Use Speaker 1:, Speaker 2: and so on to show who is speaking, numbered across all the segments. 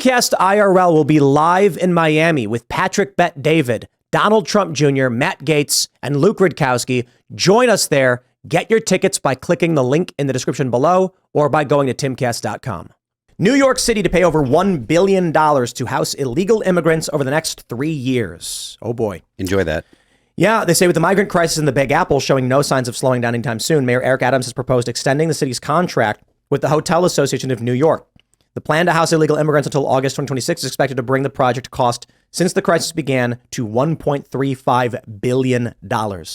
Speaker 1: Timcast IRL will be live in Miami with Patrick Bet David, Donald Trump Jr., Matt Gaetz, and Luke Rudkowski. Join us there. Get your tickets by clicking the link in the description below or by going to timcast.com. New York City to pay over $1 billion to house illegal immigrants over the next 3 years. Oh, boy.
Speaker 2: Enjoy that.
Speaker 1: Yeah, they say with the migrant crisis in the Big Apple showing no signs of slowing down anytime soon, Mayor Eric Adams has proposed extending the city's contract with the Hotel Association of New York. The plan to house illegal immigrants until August 2026 is expected to bring the project cost since the crisis began to $1.35 billion.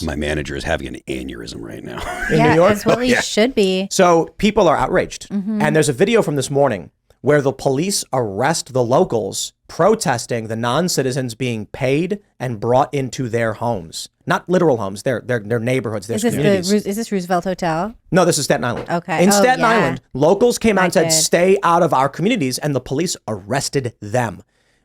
Speaker 2: My manager is having an aneurysm right now.
Speaker 1: In New York?
Speaker 3: As well he should be.
Speaker 1: So people are outraged. And there's a video from this morning where the police arrest the locals protesting the non-citizens being paid and brought into their homes. Not literal homes, their neighborhoods, their communities.
Speaker 3: Is this Roosevelt Hotel?
Speaker 1: No, this is Staten Island.
Speaker 3: Okay.
Speaker 1: In Staten Island, locals came out and said,
Speaker 3: did.
Speaker 1: stay out of our communities, and the police arrested them.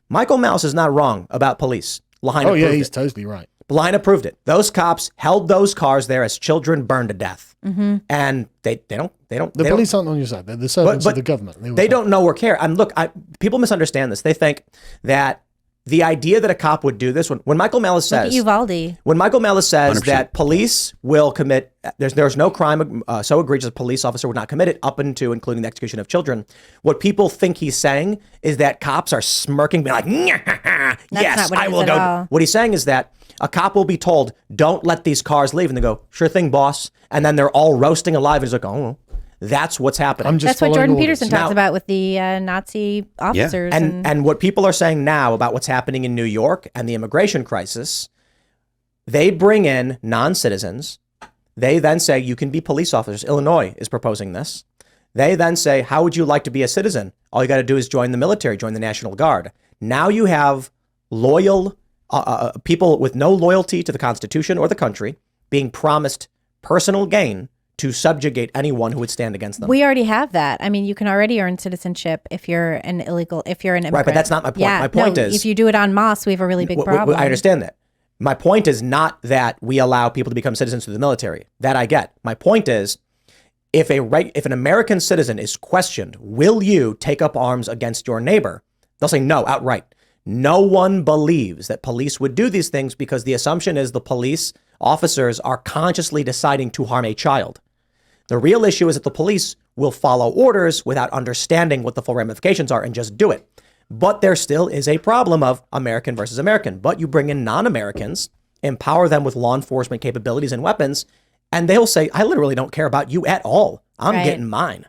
Speaker 1: Michael Mouse is not wrong about police. Lahaina proved
Speaker 4: he's
Speaker 1: it.
Speaker 4: totally right.
Speaker 1: Lahaina proved it. Those cops held those cars there as children burned to death. And they don't.
Speaker 4: The police aren't on your side. They're the servants of the government.
Speaker 1: They don't know or care. And look, people misunderstand this. They think that the idea that a cop would do this, when Michael Mellis says,
Speaker 3: Uvalde.
Speaker 1: When Michael Mellis says
Speaker 2: 100%.
Speaker 1: that police will commit, there's no crime so egregious a police officer would not commit it, up into including the execution of children. What people think he's saying is that cops are smirking, being like, yes,
Speaker 3: not what
Speaker 1: I
Speaker 3: it
Speaker 1: will
Speaker 3: is at
Speaker 1: go.
Speaker 3: all.
Speaker 1: What he's saying is that a cop will be told, don't let these cars leave. And they go, sure thing, boss. And then they're all roasting alive. And he's like, oh, that's what's happening.
Speaker 3: That's what Jordan Peterson
Speaker 1: Now-
Speaker 3: talks about with the Nazi officers.
Speaker 1: And what people are saying now about what's happening in New York and the immigration crisis, they bring in non-citizens. They then say, you can be police officers. Illinois is proposing this. They then say, how would you like to be a citizen? All you got to do is join the military, join the National Guard. Now you have loyal people with no loyalty to the Constitution or the country being promised personal gain to subjugate anyone who would stand against them.
Speaker 3: We already have that. I mean, you can already earn citizenship if you're an immigrant.
Speaker 1: Right, but that's not my point.
Speaker 3: Yeah,
Speaker 1: My point is,
Speaker 3: if you do it en masse, we have a really big problem.
Speaker 1: I understand that. My point is not that we allow people to become citizens through the military. That I get. My point is, if an American citizen is questioned, will you take up arms against your neighbor? They'll say no outright. No one believes that police would do these things because the assumption is the police officers are consciously deciding to harm a child. The real issue is that the police will follow orders without understanding what the full ramifications are and just do it. But there still is a problem of American versus American. But you bring in non-Americans, empower them with law enforcement capabilities and weapons, and they'll say, I literally don't care about you at all. I'm getting mine.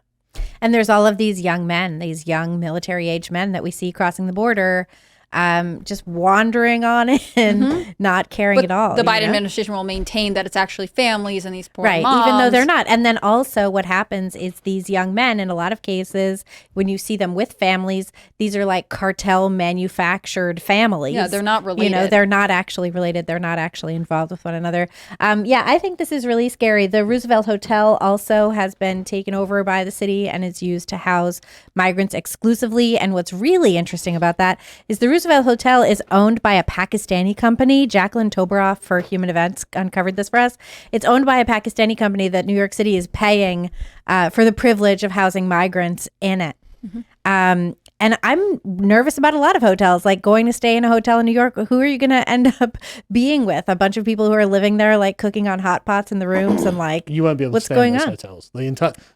Speaker 3: And there's all of these young men, these young military-age men that we see crossing the border, just wandering on in, not caring at all.
Speaker 5: The Biden administration will maintain that it's actually families and these poor moms.
Speaker 3: Even though they're not. And then also what happens is these young men, in a lot of cases, when you see them with families, these are like cartel manufactured families.
Speaker 5: Yeah, they're not related.
Speaker 3: They're not actually related. They're not actually involved with one another. I think this is really scary. The Roosevelt Hotel also has been taken over by the city and is used to house migrants exclusively. And what's really interesting about that is the Roosevelt Hotel is owned by a Pakistani company. Jacqueline Toberoff for Human Events uncovered this for us. It's owned by a Pakistani company that New York City is paying for the privilege of housing migrants in it. And I'm nervous about a lot of hotels, like going to stay in a hotel in New York. Who are you going to end up being with? A bunch of people who are living there, like cooking on hot pots in the rooms and like,
Speaker 4: you won't be able
Speaker 3: what's
Speaker 4: to stay
Speaker 3: going
Speaker 4: in those
Speaker 3: on?
Speaker 4: hotels.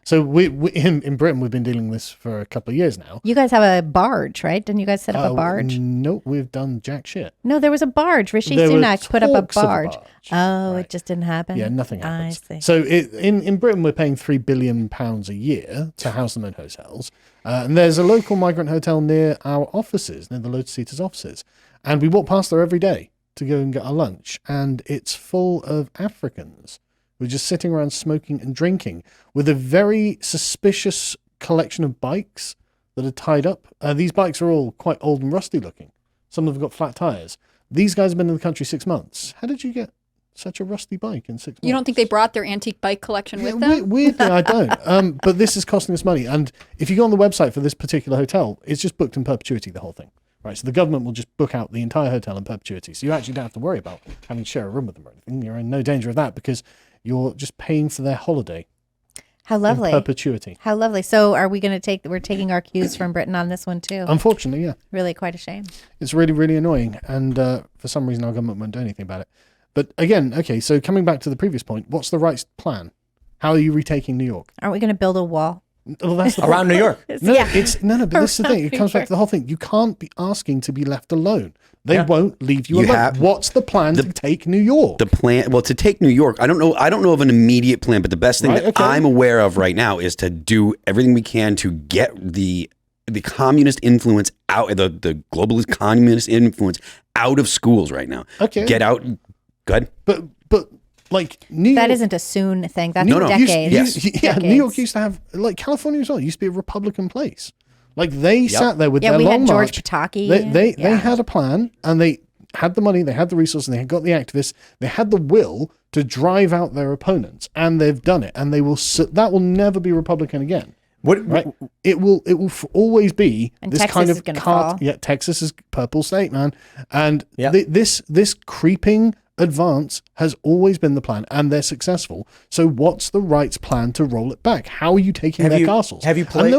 Speaker 4: So we in Britain, we've been dealing with this for a couple of years now.
Speaker 3: You guys have a barge, right? Didn't you guys set up a barge?
Speaker 4: No, we've done jack shit.
Speaker 3: No, there was a barge. Rishi
Speaker 4: There were
Speaker 3: Sunak put up a
Speaker 4: talks of a
Speaker 3: barge.
Speaker 4: barge.
Speaker 3: Oh,
Speaker 4: Right.
Speaker 3: it just didn't happen?
Speaker 4: Yeah, nothing happens.
Speaker 3: I see.
Speaker 4: So in Britain, we're paying £3 billion a year to house them in hotels. And there's a local migrant hotel near our offices, near the Lotus Eaters offices. And we walk past there every day to go and get our lunch. And it's full of Africans who are just sitting around smoking and drinking with a very suspicious collection of bikes that are tied up. These bikes are all quite old and rusty looking. Some of them have got flat tires. These guys have been in the country 6 months. How did you get such a rusty bike in 6 months?
Speaker 5: You don't think they brought their antique bike collection with them?
Speaker 4: Weirdly, I don't. But this is costing us money. And if you go on the website for this particular hotel, it's just booked in perpetuity, the whole thing. Right, so the government will just book out the entire hotel in perpetuity. So you actually don't have to worry about having to share a room with them or anything. You're in no danger of that because you're just paying for their holiday.
Speaker 3: How lovely.
Speaker 4: In perpetuity.
Speaker 3: How lovely. So are we going to we're taking our cues from Britain on this one too?
Speaker 4: Unfortunately, yeah.
Speaker 3: Really quite a shame.
Speaker 4: It's really, really annoying. And for some reason, our government won't do anything about it. But again, okay, so coming back to the previous point, what's the right plan? How are you retaking New York?
Speaker 3: Aren't we going to build a wall?
Speaker 4: Well, that's the
Speaker 1: Around New York.
Speaker 4: No,
Speaker 3: Yeah.
Speaker 4: but this is the thing. It comes back to the whole thing. You can't be asking to be left alone. They won't leave you alone. What's the plan to take New York?
Speaker 2: The plan, well, to take New York, I don't know of an immediate plan, but the best thing I'm aware of right now is to do everything we can to get the communist influence out, the globalist communist influence out of schools right now.
Speaker 4: Okay.
Speaker 2: Get out. Good.
Speaker 4: But like New York,
Speaker 3: That isn't a soon thing. That's
Speaker 2: No.
Speaker 3: decades.
Speaker 4: New York used to have, like California as well, used to be a Republican place. Like they sat there with their
Speaker 3: we
Speaker 4: long
Speaker 3: had George
Speaker 4: march.
Speaker 3: Pataki.
Speaker 4: They had a plan, and they had the money, they had the resources, and they had got the activists, they had the will to drive out their opponents, and they've done it, and they will. That will never be Republican again. Right? It will always be
Speaker 3: And
Speaker 4: this
Speaker 3: Texas
Speaker 4: kind
Speaker 3: is
Speaker 4: of
Speaker 3: gonna fall.
Speaker 4: Yeah, Texas is purple state, man, and this creeping advance has always been the plan, and they're successful. So what's the right plan to roll it back? How are you taking their castles?
Speaker 1: Have you played?
Speaker 4: And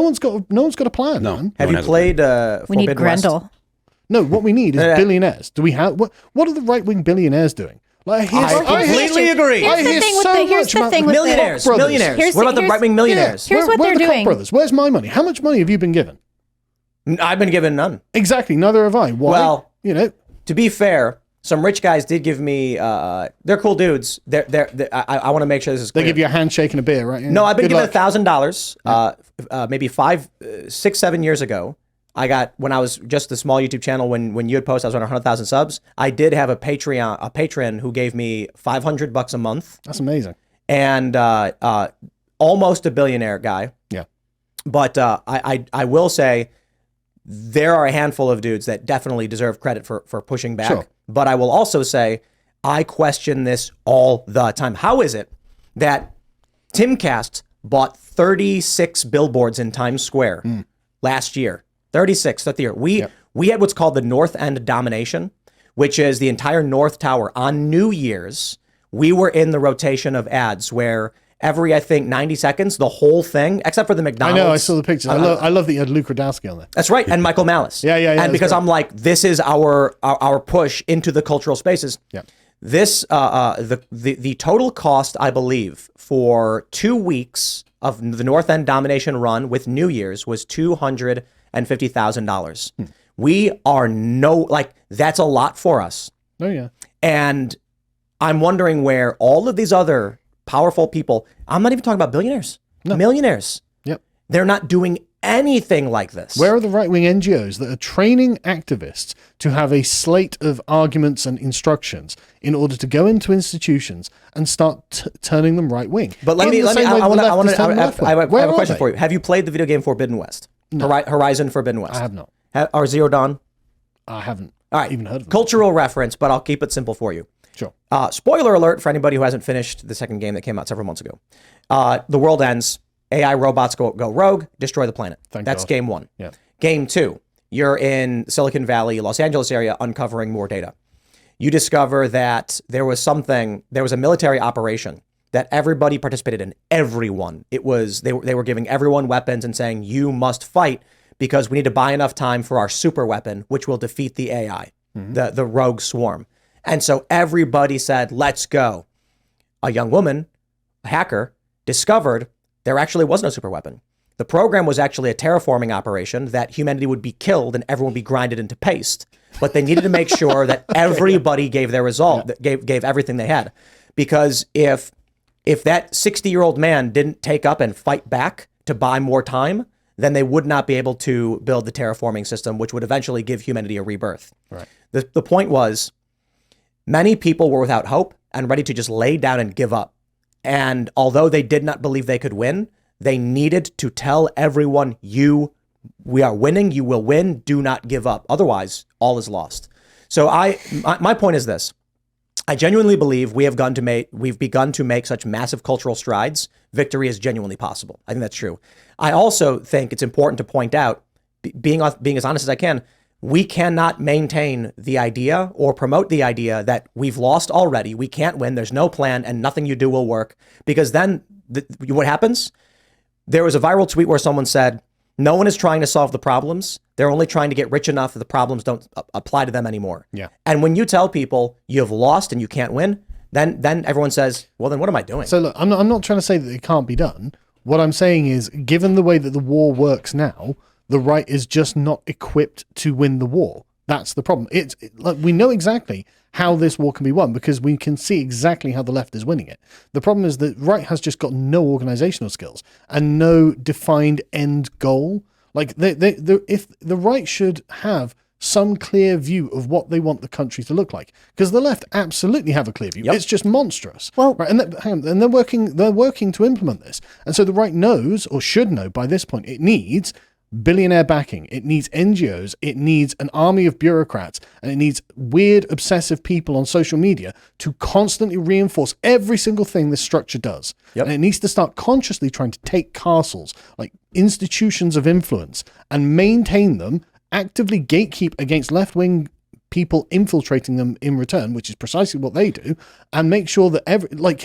Speaker 4: no one's got a plan.
Speaker 2: No.
Speaker 4: Man.
Speaker 1: Have you played?
Speaker 3: We need
Speaker 1: Forbidden West?
Speaker 3: Grendel.
Speaker 4: No, what we need is billionaires. Do we have what are the right wing billionaires doing? Like,
Speaker 1: I completely agree.
Speaker 3: Here's
Speaker 4: I
Speaker 3: the
Speaker 4: hear
Speaker 3: thing with
Speaker 4: so
Speaker 3: the here's
Speaker 4: much
Speaker 3: the
Speaker 4: about
Speaker 3: thing
Speaker 4: the
Speaker 3: with
Speaker 1: Millionaires.
Speaker 3: the
Speaker 1: Millionaires.
Speaker 3: Here's
Speaker 1: What about the
Speaker 3: here's-
Speaker 1: right wing millionaires?
Speaker 3: Here's what
Speaker 4: where
Speaker 3: they're
Speaker 4: are the
Speaker 3: doing.
Speaker 4: Koch brothers? Where's my money? How much money have you been given?
Speaker 1: I've been given none.
Speaker 4: Exactly. Neither have I. Why?
Speaker 1: Well,
Speaker 4: to
Speaker 1: be fair, some rich guys did give me. They're cool dudes. I want to make sure this is
Speaker 4: they
Speaker 1: clear.
Speaker 4: give you a handshake and a beer, right? Yeah.
Speaker 1: No, I've been
Speaker 4: Good
Speaker 1: given
Speaker 4: luck.
Speaker 1: $1,000. Maybe 5, 6, 7 years ago. I got, when I was just a small YouTube channel, when you had posted, I was on 100,000 subs. I did have a patron who gave me $500 a month,
Speaker 4: That's amazing.
Speaker 1: and almost a billionaire guy.
Speaker 4: Yeah.
Speaker 1: But I will say there are a handful of dudes that definitely deserve credit for pushing back.
Speaker 4: Sure.
Speaker 1: But I will also say I question this all the time. How is it that Timcast bought 36 billboards in Times Square last year? 36 that year. We had what's called the North End Domination, which is the entire North Tower. On New Year's, we were in the rotation of ads where every, I think, 90 seconds, the whole thing, except for the McDonald's.
Speaker 4: I know. I saw the pictures. I love that you had Luke Radowski on there.
Speaker 1: That's right, and Michael Malice.
Speaker 4: Yeah.
Speaker 1: And because
Speaker 4: great.
Speaker 1: I'm like, this is our push into the cultural spaces.
Speaker 4: Yeah.
Speaker 1: This the total cost, I believe, for 2 weeks of the North End Domination run with New Year's was $250,000. We are that's a lot for us.
Speaker 4: Oh yeah.
Speaker 1: And I'm wondering where all of these other powerful people, I'm not even talking about billionaires, millionaires.
Speaker 4: Yep.
Speaker 1: They're not doing anything like this.
Speaker 4: Where are the right-wing NGOs that are training activists to have a slate of arguments and instructions in order to go into institutions and start turning them right-wing?
Speaker 1: But I have a question for you. Have you played the video game Forbidden West?
Speaker 4: No.
Speaker 1: Horizon Forbidden West?
Speaker 4: I have not.
Speaker 1: Or Zero Dawn?
Speaker 4: I haven't
Speaker 1: even
Speaker 4: heard of them.
Speaker 1: Cultural reference, but I'll keep it simple for you.
Speaker 4: Sure.
Speaker 1: Spoiler alert for anybody who hasn't finished the second game that came out several months ago. The world ends. AI robots go rogue, destroy the planet. That's game 1.
Speaker 4: Yeah.
Speaker 1: Game 2, you're in Silicon Valley, Los Angeles area, uncovering more data. You discover that there was a military operation that everybody participated in. Everyone. It was they were giving everyone weapons and saying, you must fight because we need to buy enough time for our super weapon, which will defeat the AI, the rogue swarm. And so everybody said, let's go. A young woman, a hacker, discovered there actually was no super weapon. The program was actually a terraforming operation that humanity would be killed and everyone would be grinded into paste. But they needed to make sure that everybody gave their result, that gave everything they had. Because if that 60-year-old man didn't take up and fight back to buy more time, then they would not be able to build the terraforming system, which would eventually give humanity a rebirth.
Speaker 4: Right.
Speaker 1: The point was, many people were without hope and ready to just lay down and give up. And although they did not believe they could win, they needed to tell everyone, we are winning, you will win, do not give up. Otherwise, all is lost. So my point is this. I genuinely believe we've begun to make such massive cultural strides. Victory is genuinely possible. I think that's true. I also think it's important to point out, being as honest as I can, we cannot maintain the idea or promote the idea that we've lost already. We can't win. There's no plan and nothing you do will work, because then what happens? There was a viral tweet where someone said, no one is trying to solve the problems. They're only trying to get rich enough that the problems don't apply to them anymore.
Speaker 4: Yeah.
Speaker 1: And when you tell people you have lost and you can't win, then everyone says, well, then what am I doing?
Speaker 4: So look, I'm not trying to say that it can't be done. What I'm saying is, given the way that the war works now, the right is just not equipped to win the war. That's the problem. Like, we know exactly how this war can be won because we can see exactly how the left is winning it. The problem is that right has just got no organizational skills and no defined end goal. Like if the right should have some clear view of what they want the country to look like, because the left absolutely have a clear view. Yep. It's just monstrous.
Speaker 3: Well,
Speaker 4: right, and they're working to implement this, and so the right knows, or should know by this point, it needs billionaire backing, it needs NGOs, it needs an army of bureaucrats, and it needs weird, obsessive people on social media to constantly reinforce every single thing this structure does.
Speaker 1: Yep.
Speaker 4: And it needs to start consciously trying to take castles, like institutions of influence, and maintain them, actively gatekeep against left-wing people infiltrating them in return, which is precisely what they do, and make sure that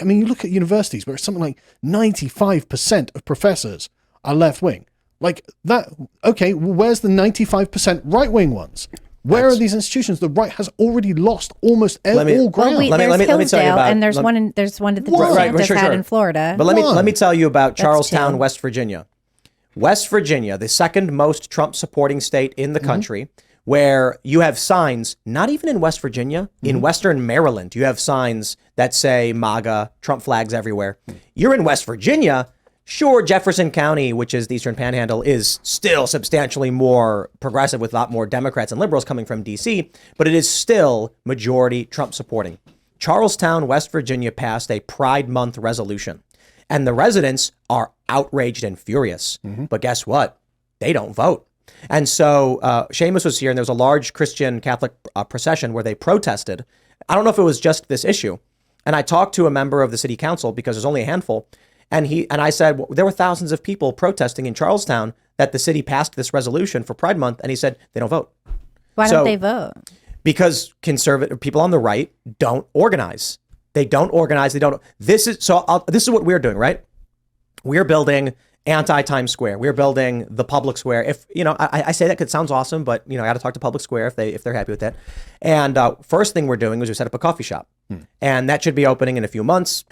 Speaker 4: you look at universities where it's something like 95% of professors are left-wing. Like that, okay, well, where's the 95% right-wing ones? Where are these institutions? The right has already lost almost all ground.
Speaker 3: Well,
Speaker 1: let me tell you about,
Speaker 3: and there's one that the DeSantis had in Florida.
Speaker 1: But let me tell you about Charlestown, West Virginia. West Virginia, the second most Trump supporting state in the country, where you have signs, not even in West Virginia, in Western Maryland, you have signs that say MAGA, Trump flags everywhere. You're in West Virginia. Sure, Jefferson County, which is the Eastern Panhandle, is still substantially more progressive with a lot more Democrats and liberals coming from D.C., but it is still majority Trump supporting. Charlestown, West Virginia passed a Pride Month resolution, and the residents are outraged and furious. But guess what? They don't vote. And so Seamus was here, and there was a large Christian Catholic procession where they protested. I don't know if it was just this issue. And I talked to a member of the city council because there's only a handful. And I said, well, there were thousands of people protesting in Charlestown that the city passed this resolution for Pride Month. And he said, they don't vote.
Speaker 3: Why don't they vote?
Speaker 1: Because conservative people on the right don't organize. They don't organize. This is what we're doing, right? We're building anti-Times Square. We're building the public square. If, I say that because it sounds awesome, but, I got to talk to Public Square if they're happy with that. And first thing we're doing is we set up a coffee shop. And that should be opening in a few months.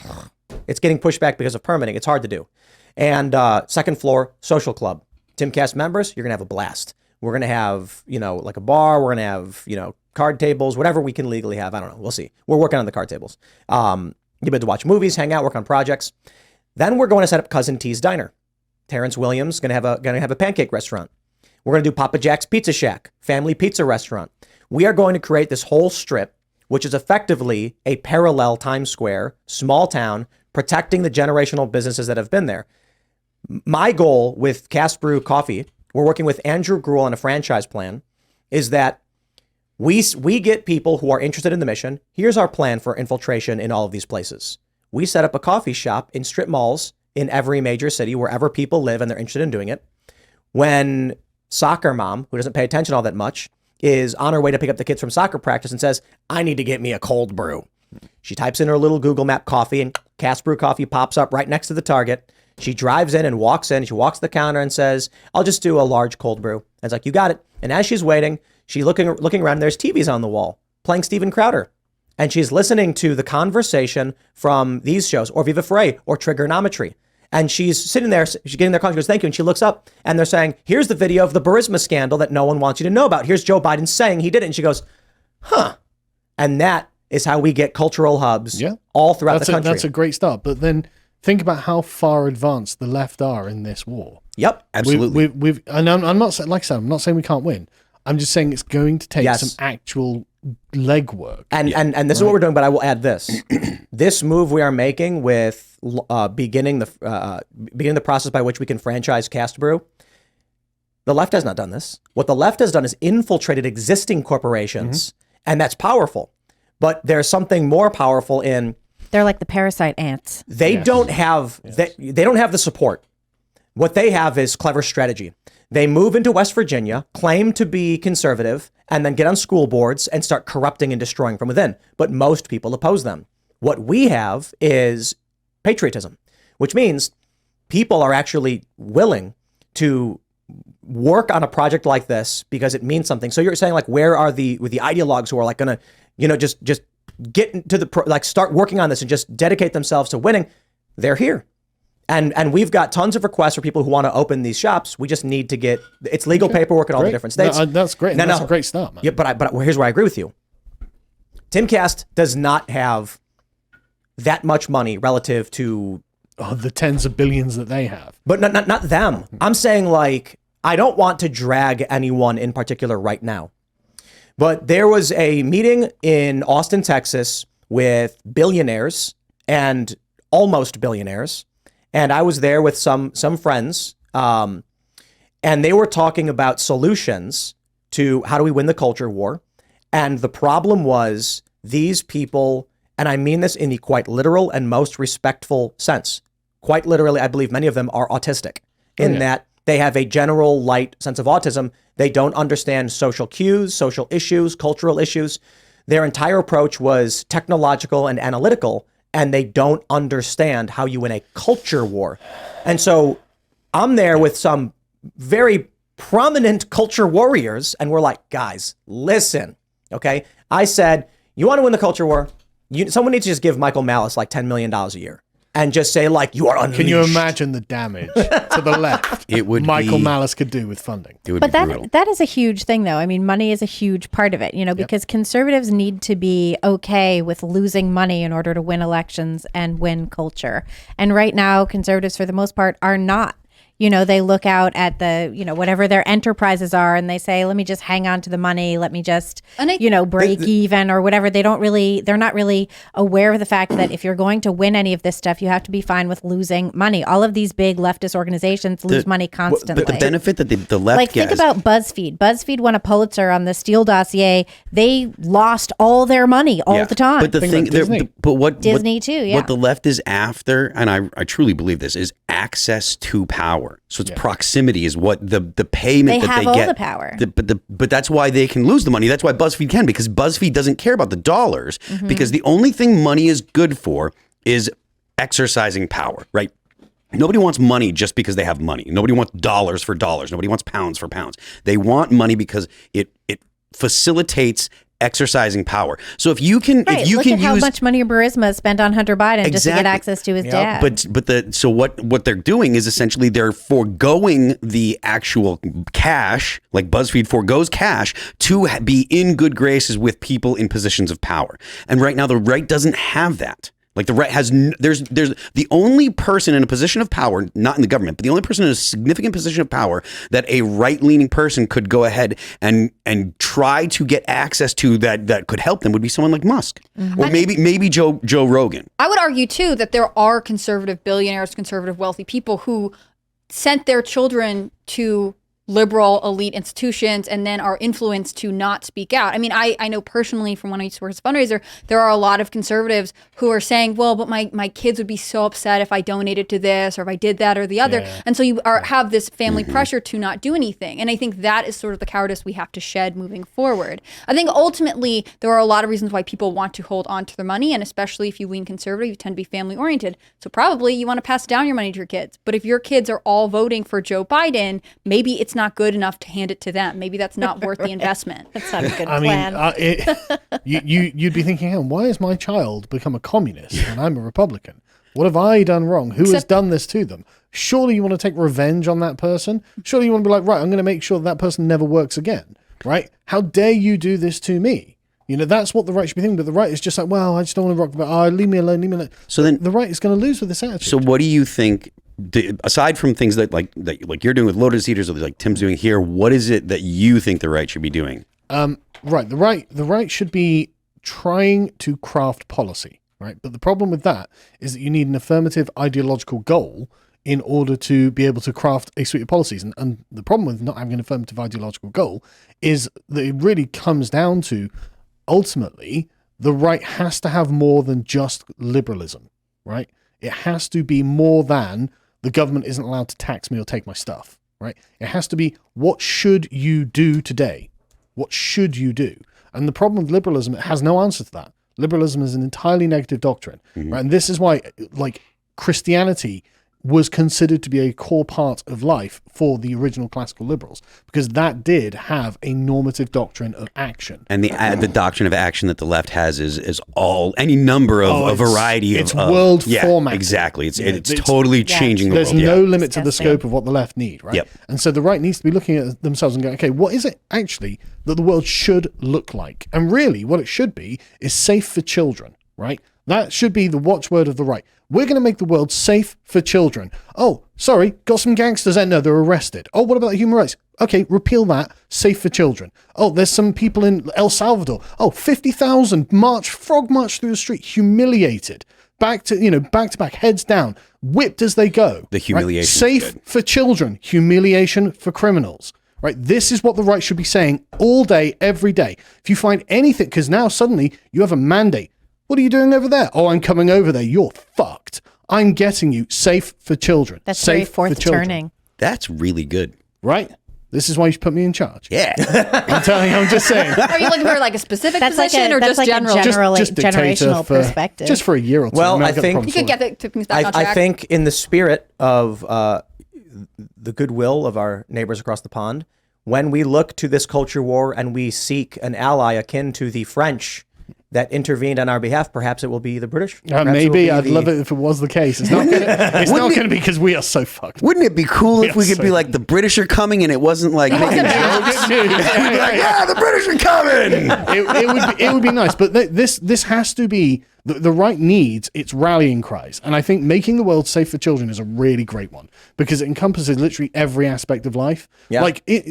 Speaker 1: It's getting pushed back because of permitting. It's hard to do. And second floor, social club. Timcast members, you're going to have a blast. We're going to have, like a bar. We're going to have, card tables, whatever we can legally have. I don't know. We'll see. We're working on the card tables. You'll be able to watch movies, hang out, work on projects. Then we're going to set up Cousin T's Diner. Terrence Williams going to have a pancake restaurant. We're going to do Papa Jack's Pizza Shack, family pizza restaurant. We are going to create this whole strip, which is effectively a parallel Times Square, small town, protecting the generational businesses that have been there. My goal with Cast Brew Coffee, we're working with Andrew Gruel on a franchise plan, is that we get people who are interested in the mission. Here's our plan for infiltration in all of these places. We set up a coffee shop in strip malls in every major city, wherever people live and they're interested in doing it. When soccer mom, who doesn't pay attention all that much, is on her way to pick up the kids from soccer practice and says, I need to get me a cold brew. She types in her little Google map coffee and Cast Brew Coffee pops up right next to the Target. She drives in and walks in. She walks to the counter and says, I'll just do a large cold brew. And it's like, you got it. And as she's waiting, she's looking around and there's TVs on the wall playing Steven Crowder. And she's listening to the conversation from these shows or Viva Frey or Trigonometry. And she's sitting there, she's getting their coffee, she goes, thank you. And she looks up and they're saying, here's the video of the Burisma scandal that no one wants you to know about. Here's Joe Biden saying he did it. And she goes, huh. And that is how we get cultural hubs all throughout the country.
Speaker 4: That's a great start. But then think about how far advanced the left are in this war.
Speaker 1: Yep.
Speaker 2: Absolutely.
Speaker 4: And I'm not, like I said, I'm not saying we can't win. I'm just saying it's going to take some actual legwork.
Speaker 1: And this is what we're doing, but I will add this. This move we are making with beginning the process by which we can franchise Cast Brew, the left has not done this. What the left has done is infiltrated existing corporations, and that's powerful. But there's something more powerful in...
Speaker 3: They're like the parasite ants.
Speaker 1: They don't have they don't have the support. What they have is clever strategy. They move into West Virginia, claim to be conservative, and then get on school boards and start corrupting and destroying from within. But most people oppose them. What we have is patriotism, which means people are actually willing to work on a project like this because it means something. So you're saying like, where are the ideologues who are like gonna, just get into start working on this and just dedicate themselves to winning? They're here. And we've got tons of requests for people who want to open these shops. We just need to get it's legal paperwork in all the different states.
Speaker 4: No, that's great. That's a great start, man.
Speaker 1: Yeah, but here's where I agree with you. Timcast does not have that much money relative to
Speaker 4: the tens of billions that they have.
Speaker 1: But not them. I'm saying like I don't want to drag anyone in particular right now. But there was a meeting in Austin, Texas with billionaires and almost billionaires. And I was there with some friends, and they were talking about solutions to how do we win the culture war. And the problem was these people, and I mean this in the quite literal and most respectful sense, quite literally, I believe many of them are autistic in that they have a general light sense of autism. They don't understand social cues, social issues, cultural issues. Their entire approach was technological and analytical, and they don't understand how you win a culture war. And so I'm there with some very prominent culture warriors, and we're like, guys, listen, okay? I said, you want to win the culture war? Someone needs to just give Michael Malice like $10 million a year and just say like, you are unleashed.
Speaker 4: Can you imagine the damage to the left Michael Malice could do with funding?
Speaker 2: It would be brutal.
Speaker 3: That is a huge thing, though. I mean, money is a huge part of it, because conservatives need to be okay with losing money in order to win elections and win culture. And right now, conservatives, for the most part, are not. They look out at the, whatever their enterprises are and they say, let me just hang on to the money. Let me just, break even or whatever. They're not really aware of the fact that if you're going to win any of this stuff, you have to be fine with losing money. All of these big leftist organizations lose money constantly.
Speaker 2: But the benefit that the left
Speaker 3: gets. Think about BuzzFeed. BuzzFeed won a Pulitzer on the Steele dossier. They lost all their money all the time.
Speaker 2: But the thing,
Speaker 3: Disney too, yeah.
Speaker 2: What the left is after, and I truly believe this, is access to power. So it's proximity is what the payment that they get.
Speaker 3: They have all the power.
Speaker 2: But that's why they can lose the money. That's why BuzzFeed can, because BuzzFeed doesn't care about the dollars, because the only thing money is good for is exercising power, right? Nobody wants money just because they have money. Nobody wants dollars for dollars. Nobody wants pounds for pounds. They want money because it facilitates exercising power. So if you can,
Speaker 3: look at how much money Burisma spent on Hunter Biden just to get access to his dad.
Speaker 2: So what they're doing is essentially they're foregoing the actual cash, like BuzzFeed forgoes cash to be in good graces with people in positions of power. And right now the right doesn't have that. Like the right has, there's the only person in a position of power, not in the government, but the only person in a significant position of power that a right-leaning person could go ahead and try to get access to that could help them would be someone like Musk or maybe Joe Rogan.
Speaker 5: I would argue too that there are conservative billionaires, conservative wealthy people who sent their children to liberal elite institutions and then are influenced to not speak out. I mean, I know personally from when I used to work as a fundraiser, there are a lot of conservatives who are saying, well, but my kids would be so upset if I donated to this or if I did that or the other. Yeah. And so you have this family pressure to not do anything. And I think that is sort of the cowardice we have to shed moving forward. I think ultimately there are a lot of reasons why people want to hold on to their money. And especially if you lean conservative, you tend to be family oriented. So probably you want to pass down your money to your kids. But if your kids are all voting for Joe Biden, maybe it's not good enough to hand it to them. Maybe that's not worth the investment.
Speaker 3: That's not a good plan.
Speaker 4: You'd be thinking, why has my child become a communist and I'm a Republican? What have I done wrong? Who has done this to them? Surely you want to take revenge on that person? Surely you want to be like, right, I'm going to make sure that person never works again, right? How dare you do this to me? That's what the right should be thinking, but the right is just like, well, I just don't want to rock the boat. Leave me alone. So then the right is going to lose with this attitude.
Speaker 2: So what do you think, aside from things that you're doing with Lotus Eaters or like Tim's doing here, what is it that you think the right should be doing?
Speaker 4: Right. The right should be trying to craft policy, right? But the problem with that is that you need an affirmative ideological goal in order to be able to craft a suite of policies. And the problem with not having an affirmative ideological goal is that it really comes down to, ultimately, the right has to have more than just liberalism, right? It has to be more than the government isn't allowed to tax me or take my stuff, right? It has to be, what should you do today? What should you do? And the problem with liberalism, it has no answer to that. Liberalism is an entirely negative doctrine, right? And this is why, Christianity was considered to be a core part of life for the original classical liberals, because that did have a normative doctrine of action.
Speaker 2: And the doctrine of action that the left has is all any number of a variety
Speaker 4: it's
Speaker 2: of
Speaker 4: world
Speaker 2: yeah,
Speaker 4: format.
Speaker 2: Exactly. It's totally changing the
Speaker 4: There's
Speaker 2: world.
Speaker 4: no limit to the
Speaker 3: Disgusting.
Speaker 4: scope of what the left need, right?
Speaker 2: Yep.
Speaker 4: And so the right needs to be looking at themselves and going, okay, what is it actually that the world should look like? And really, what it should be is safe for children, right? That should be the watchword of the right. We're going to make the world safe for children. Oh, sorry, got some gangsters out there, they're arrested. Oh, what about human rights? Okay, repeal that, safe for children. Oh, there's some people in El Salvador. Oh, 50,000 frog march through the street, humiliated. Back to back, heads down, whipped as they go.
Speaker 2: The humiliation is
Speaker 4: Safe
Speaker 2: good.
Speaker 4: for children, humiliation for criminals. Right? This is what the right should be saying all day, every day. If you find anything, because now suddenly you have a mandate. What are you doing over there? Oh, I'm coming over there. You're fucked. I'm getting you safe for children.
Speaker 3: That's
Speaker 4: safe
Speaker 3: very
Speaker 4: for
Speaker 3: fourth
Speaker 4: children.
Speaker 3: turning.
Speaker 2: That's really good.
Speaker 4: Right? This is why you should put me in charge.
Speaker 2: Yeah.
Speaker 4: I'm telling you, I'm just saying.
Speaker 5: Are you looking for like a specific
Speaker 3: That's like
Speaker 5: position
Speaker 3: a
Speaker 5: or
Speaker 3: that's
Speaker 5: just
Speaker 3: like
Speaker 5: general?
Speaker 3: a
Speaker 4: Just dictator
Speaker 3: generational
Speaker 4: for,
Speaker 3: perspective.
Speaker 4: Just for a year or two.
Speaker 1: Well,
Speaker 4: I've
Speaker 1: I
Speaker 4: got the
Speaker 1: think-
Speaker 4: problem
Speaker 5: You could
Speaker 4: sorted.
Speaker 5: get things back on track.
Speaker 1: I think in the spirit of the goodwill of our neighbors across the pond, when we look to this culture war and we seek an ally akin to the French that intervened on our behalf, perhaps it will be the British. Perhaps it will
Speaker 4: Maybe.
Speaker 1: be
Speaker 4: I'd love it if it was the case. It's not going to be because we are so fucked.
Speaker 2: Wouldn't it be cool if we
Speaker 4: Yes,
Speaker 2: could be like the British are coming and it wasn't like making jokes? Yeah, the British are coming.
Speaker 4: It would be nice, but this has to be the right needs its rallying cries, and I think making the world safe for children is a really great one because it encompasses literally every aspect of life.
Speaker 1: Yeah,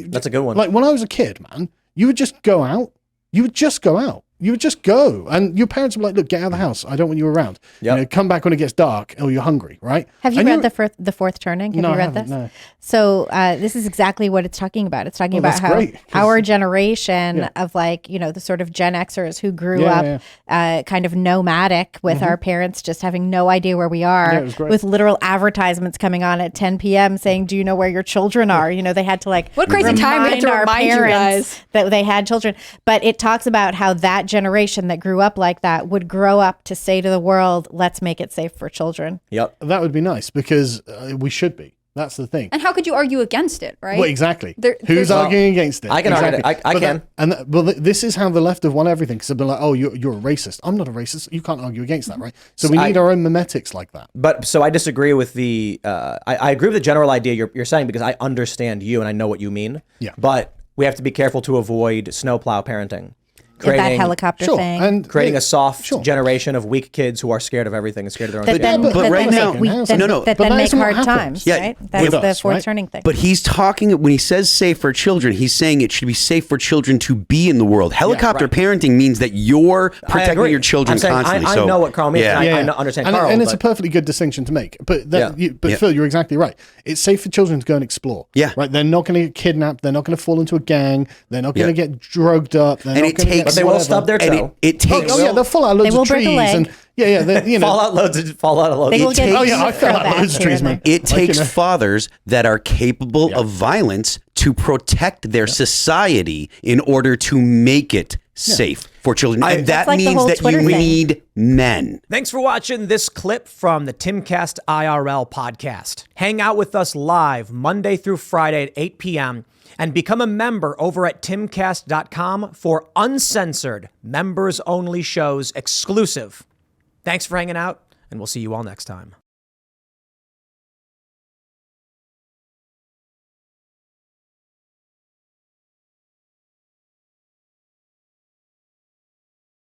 Speaker 1: that's a good one.
Speaker 4: Like when I was a kid, man, you would just go out. You would just go out. You would just go, and your parents would be like, "Look, get out of the house. I don't want you around.
Speaker 1: Yep.
Speaker 4: Come back when it gets dark, or you're hungry, right?"
Speaker 3: Have you
Speaker 4: And
Speaker 3: read the fourth turning? Have
Speaker 4: No,
Speaker 3: you
Speaker 4: I
Speaker 3: read
Speaker 4: haven't,
Speaker 3: this?
Speaker 4: no.
Speaker 3: So this is exactly what it's talking about. It's talking
Speaker 4: Oh,
Speaker 3: about
Speaker 4: that's
Speaker 3: how
Speaker 4: great, 'cause-
Speaker 3: our generation of like, the sort of Gen Xers who grew up kind of nomadic with our parents just having no idea where we are,
Speaker 4: it was great.
Speaker 3: with literal advertisements coming on at 10 p.m. saying, "Do you know where your children are?" They had to like
Speaker 5: What crazy time we had to
Speaker 3: our
Speaker 5: remind you
Speaker 3: parents
Speaker 5: guys.
Speaker 3: that they had children. But it talks about how that generation that grew up like that would grow up to say to the world, "Let's make it safe for children."
Speaker 1: Yep.
Speaker 4: That would be nice because we should be. That's the thing.
Speaker 5: And how could you argue against it, right?
Speaker 4: Well, exactly.
Speaker 5: Who's
Speaker 4: Who's arguing against it?
Speaker 1: I can argue
Speaker 4: exactly.
Speaker 1: it. I can.
Speaker 4: This is how the left have won everything. Because they've been like, "Oh, you're a racist." I'm not a racist. You can't argue against that, right? So we need our own memetics like that.
Speaker 1: But so I disagree with the. I agree with the general idea you're saying because I understand you and I know what you mean.
Speaker 4: Yeah.
Speaker 1: But we have to be careful to avoid snowplow parenting.
Speaker 3: That helicopter thing.
Speaker 4: and
Speaker 1: Creating a soft
Speaker 4: Sure.
Speaker 1: generation of weak kids who are scared of everything and scared of their own
Speaker 3: that
Speaker 1: skin.
Speaker 3: then,
Speaker 2: but
Speaker 3: that
Speaker 2: right
Speaker 3: then
Speaker 2: now-
Speaker 3: make, we,
Speaker 4: No,
Speaker 3: then,
Speaker 2: no.
Speaker 3: that
Speaker 4: But
Speaker 3: then
Speaker 4: that's
Speaker 3: make
Speaker 4: what
Speaker 3: hard
Speaker 4: happens.
Speaker 3: times,
Speaker 2: Yeah,
Speaker 3: right? That's
Speaker 4: with
Speaker 3: the
Speaker 4: us,
Speaker 3: fourth
Speaker 4: right?
Speaker 3: turning thing.
Speaker 2: But he's talking, when he says safe for children, he's saying it should be safe for children to be in the world. Helicopter parenting means that you're protecting
Speaker 1: agree.
Speaker 2: your children
Speaker 1: I'm saying
Speaker 2: constantly.
Speaker 1: I
Speaker 2: so,
Speaker 1: know what Carl means.
Speaker 2: Yeah.
Speaker 1: and I understand
Speaker 4: and,
Speaker 1: Carl.
Speaker 4: and it's a
Speaker 1: but-
Speaker 4: perfectly good distinction to make. But
Speaker 1: Yeah.
Speaker 4: Phil, you're exactly right. It's safe for children to go and explore.
Speaker 2: Yeah.
Speaker 4: Right. They're not going to get kidnapped. They're not going to fall into a gang. They're not going to
Speaker 2: Yeah.
Speaker 4: get drugged up. They're
Speaker 2: And
Speaker 4: not
Speaker 2: it
Speaker 4: gonna
Speaker 2: takes-
Speaker 4: get
Speaker 1: But they will
Speaker 4: whatever.
Speaker 1: stub their
Speaker 2: And
Speaker 1: toe.
Speaker 2: it takes...
Speaker 4: Oh yeah, they'll fall out of
Speaker 3: They
Speaker 4: loads
Speaker 3: will
Speaker 4: of
Speaker 3: break a
Speaker 4: trees
Speaker 3: leg.
Speaker 4: and
Speaker 1: fall out loads of loads.
Speaker 3: They will get
Speaker 2: takes-
Speaker 4: Oh yeah, I fell
Speaker 3: throw
Speaker 4: out of
Speaker 3: back
Speaker 4: loads of
Speaker 3: here
Speaker 4: trees,
Speaker 3: and
Speaker 4: man.
Speaker 3: there.
Speaker 2: It takes fathers that are capable of violence to protect their society in order to make it safe for children. And that
Speaker 3: That's like the
Speaker 2: means
Speaker 3: whole
Speaker 2: that
Speaker 3: Twitter
Speaker 2: you
Speaker 3: thing.
Speaker 2: need men.
Speaker 1: Thanks for watching this clip from the Timcast IRL podcast. Hang out with us live Monday through Friday at 8 p.m. and become a member over at timcast.com for uncensored, members-only shows exclusive. Thanks for hanging out, and we'll see you all next time.